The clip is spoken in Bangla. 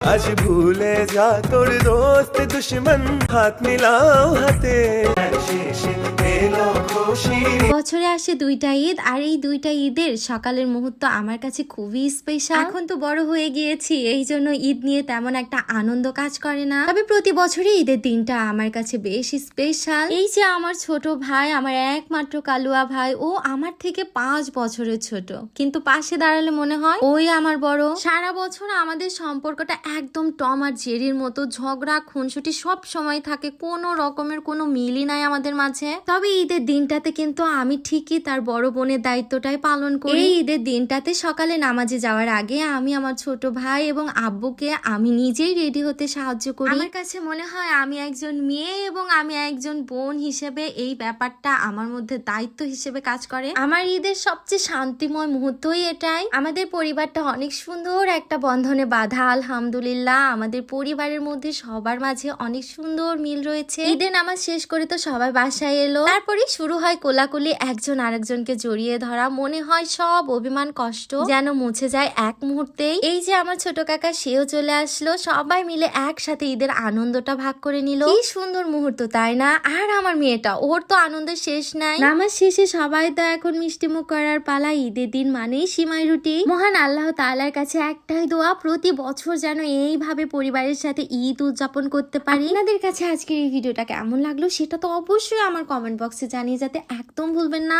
আজ ভুলে যা তোর দোস্ত দুশ্মন, হাত মিলাও হাতে, শেষে এলো খুশি। বছরে আসে দুইটা ঈদ, আর এই দুইটা ঈদের সকালের মুহূর্ত আমার কাছে খুবই স্পেশাল। এখন তো বড় হয়ে গিয়েছি, এই জন্য ঈদ নিয়ে তেমন একটা আনন্দ কাজ করে না, তবে প্রতি বছরই ঈদের দিনটা আমার কাছে বেশ স্পেশাল। এই যে আমার ছোট ভাই, আমার একমাত্র কালুয়া ভাই, ও আমার থেকে 5 বছরের ছোট, কিন্তু পাশে দাঁড়ালে মনে হয় ওই আমার বড়। সারা বছর আমাদের সম্পর্কটা একদম টম আর জেরির মতো, ঝগড়া খুনসুটি সব সময় থাকে, কোনো রকমের কোনো মিলই নাই আমাদের মাঝে। তবে ঈদের দিনটাতে কিন্তু আমি ঠিকই তার বড় বোনের দায়িত্বটাই পালন করি। এই ঈদের দিনটাতে সকালে নামাজে যাওয়ার আগে আমি আমার ছোট ভাই এবং আব্বুকে আমি নিজেই রেডি হতে সাহায্য করি। আমার কাছে মনে হয় আমি একজন মেয়ে এবং আমি একজন বোন হিসেবে এই ব্যাপারটা আমার মধ্যে দায়িত্ব হিসেবে কাজ করে। আমার ঈদের সবচেয়ে শান্তিময় মুহূর্তই এটাই। আমাদের পরিবারটা অনেক সুন্দর একটা বন্ধনে বাঁধা, আলহামদুলিল্লাহ। আমাদের পরিবারের মধ্যে সবার মাঝে অনেক সুন্দর মিল রয়েছে। ঈদের নামাজ শেষ করে তো সবাই বাসায় এলো, তারপরে শুরু হয় কোলাকুলি, একজন আরেকজনকে জড়িয়ে ধরা। মনে হয় সব অভিমান কষ্ট যেন মুছে যায় এক মুহূর্তেই। এই যে আমার ছোট কাকা, সেও চলে আসলো, সবাই মিলে একসাথে ঈদের আনন্দটা ভাগ করে নিল। কি সুন্দর মুহূর্ত, তাই না? আর আমার মেয়েটা, ওর তো আনন্দের শেষ নাই। নামাজ শেষে সবাই তো এখন মিষ্টি মুখ করার পালা। ঈদের দিন মানেই সিমাই রুটি। মহান আল্লাহ তাআলার কাছে একটাই দোয়া, প্রতি বছর যেন এইভাবে পরিবারের সাথে ঈদ উদযাপন করতে পারি। আপনাদের কাছে আজকের এই ভিডিওটা কেমন লাগলো সেটা তো অবশ্যই আমার কমেন্ট বক্সে জানিয়ে যেতে একদম ভুলবেন না।